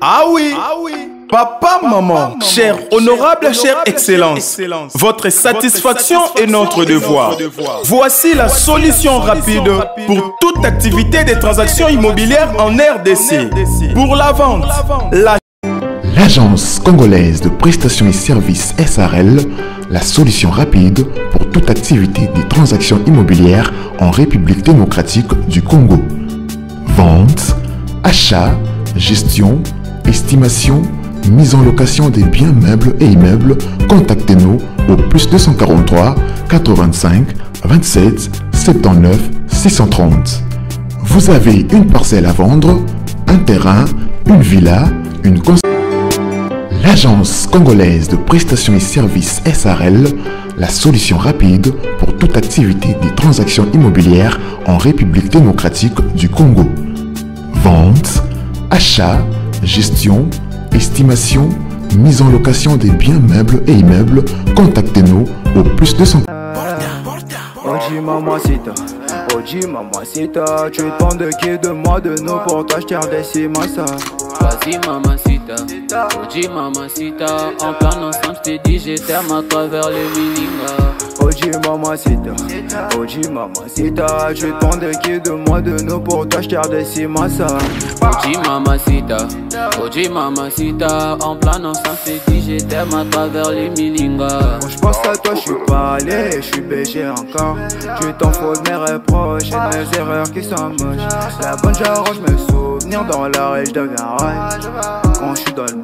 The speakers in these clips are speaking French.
Ah oui, papa, maman, cher honorable, chère excellence, votre satisfaction est notre devoir. Voici la solution rapide pour toute activité des transactions immobilières en RDC. Pour la vente, l'Agence congolaise de prestations et services SARL, la solution rapide pour toute activité des transactions immobilières en République démocratique du Congo. Vente, achat, gestion, estimation, mise en location des biens meubles et immeubles. Contactez-nous au +243 85 27 79 630. Vous avez une parcelle à vendre, un terrain, une villa, une construction. L'Agence congolaise de prestations et services SARL, la solution rapide pour toute activité des transactions immobilières en République démocratique du Congo. Vente, achat, gestion, estimation, mise en location des biens meubles et immeubles. Contactez-nous au +200. Oji mamacita, Oji mamacita, tu te de qui de moi de nous pour toi je t'ai redessi massa. Vas-y mamacita, Oji mamacita, en plein ensemble je t'ai dit j'étais à travers les Milinga. Oji mamacita, Oji mamacita, tu te de qui de moi de nous pour toi je t'ai redessi massa. Oji mamacita, en plein ensemble je t'ai dit j'étais à travers les Milinga. Quand je pense à toi je suis pas allé, je suis BG encore. Tu t'en fous de mes reproches et de mes erreurs qui sont moches. La bonne j'arrange mes souvenirs dans l'arrêt, je deviens rail. Quand je suis dans le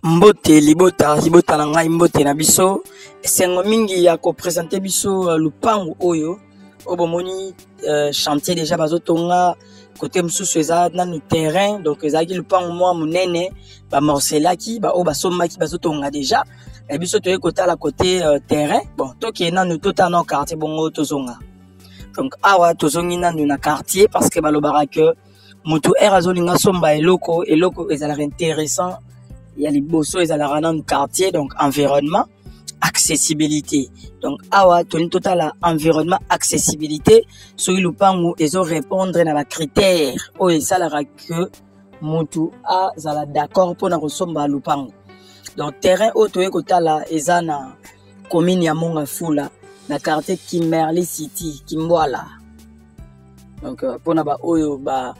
Mbote libota na ngai mbote na biso esengo mingi ya ko présenter biso lupango oyo obomoni chantier déjà bazotonga côté mususu eza na terrain donc ezaki lupango mwa munene ba morcelaki ba o basombaki bazotonga déjà et biso toye kotala côté terrain bon toki na nous tota na quartier bongo tozonga donc awa tozongi na na quartier parce que balobara que mutu erazolinga somba eloko ezala intéressant. Il y a les bossos, ils ont dans le quartier, donc environnement, accessibilité. Donc, awa, tout total environnement, accessibilité, sur le pango, ils ont répondre à la critère. Oh, et ça, la que mutu a, zala d'accord pour na resomba le pango. Donc, terrain, auto, ekotala, ils ont na commune ya monga fula, na quartier Kimberley City, Kimboala. Donc, pour na ba, oyo, ba,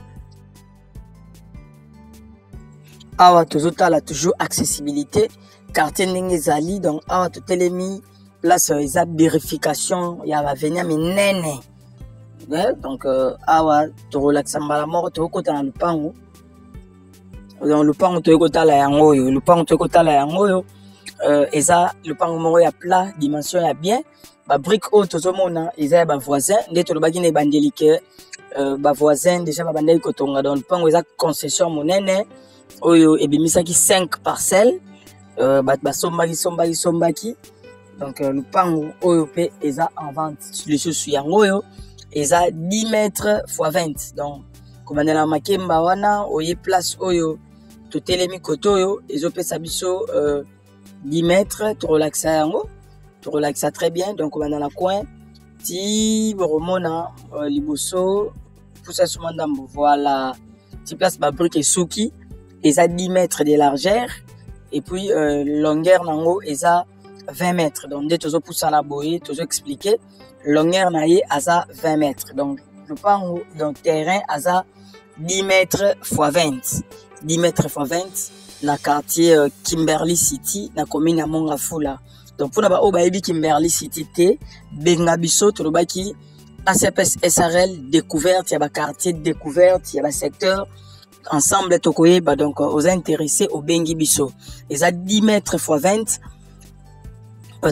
awa tozotala toujours accessibilité quartier ndenge ezali donc awa totelemi place eza vérification ya ba venir minene donc awa torelaxa mbala moko tokota na lupango donc lupango tokotala yango oyo lupango tokotala yango oyo eza lupango moko ya plat dimension ya bien ba brique oyo tozomona eza ya ba voisin nde tolobaki na ebandeli ke ba voisin déjà ba bandeli kotonga donc lupango eza concession monene oyo ebimisaki 5 parcelles sombaki donc lupango oyo pe eza en vente lisusu yango oyo eza 10 mètres x 20 donc komandela makemba wana oye place oyo totelemi koto oyo ezopesa biso 10 mètres torelaxa yango torelaxa très bien donc komandela coin ti boromona liboso poussa sumandambo voilà ti place ba brique esuki eza 10 mètres de largeur et puis longueur nango eza 20 mètres donc dès tozo poussa la boye tozo expliquer longueur na ye aza 20 mètres donc le pango donc terrain aza 10 mètres x 20 10 mètres x 20 na quartier Kimberley City na commune ya Mongafula donc pour na ba o ba yebi Kimberley City te benga biso tolobaki ACPS SARL découverte ya ba quartier découverte ya ba secteur ensemble tokoye bah donc aux intéressés au bengi biso ils a 10 mètres x 20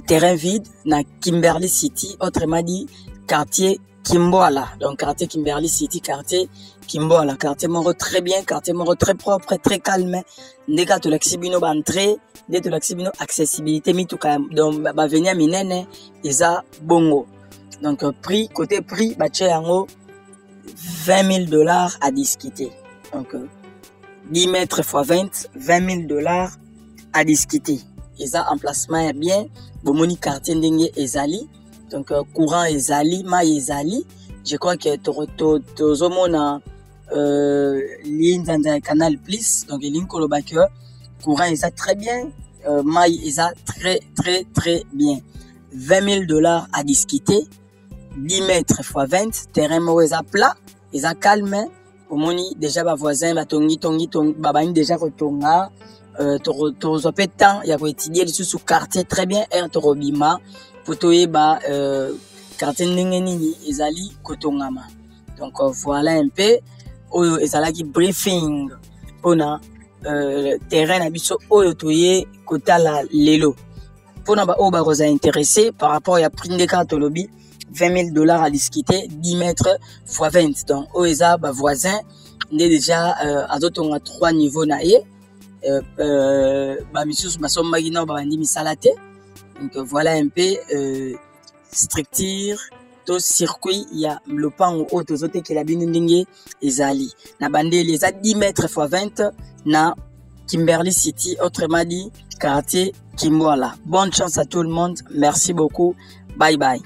terrain vide na Kimberley City autrement dit quartier Kimboala donc quartier Kimberley City quartier Kimboala quartier moro très bien quartier moro très propre très calme ndeka to l'accibino ba entrée de to l'accibino accessibilité mi tout donc ba venir minene eza bongo donc prix côté prix ba yango $20,000 à discuter. Donc, 10 mètres x 20, $20,000 à discuter. Et ça, emplacement est bien. Bomoni quartier ndenge ezali. Donc, courant ezali, ma ezali. Je crois que tozomona ligne dans un canal plus donc ligne kolobake courant et ça très bien maille et ça très bien $20,000 à discuter 10 mètres x 20 terrain moeza plat et ça calme au moni déjà ba voisin ba tongi baba déjà kotonga to pe temps ya ko étudier sous quartier très bien torobima potoye ba quartier nini ezali kotongama donc voilà un peu oyo ezalaki briefing pona terrain na biso oyo toye kotala lelo pona ba oyo bakoza intéressé par rapport ya prix de carte lobby $20,000 à discuter 10 mètres x 20 donc oyo eza ba voisin nde déjà azotonga 3 niveaux na ye ba misusu basombaki na babandi misala te donc voilà un peu structure to circuit ya lopango oyo tozotekela bino ndenge ezali na bandeli eza 10 mètres x 20 na Kimberley City, autrement dit quartier Kimwala. Bonne chance à tout le monde, merci beaucoup, bye bye.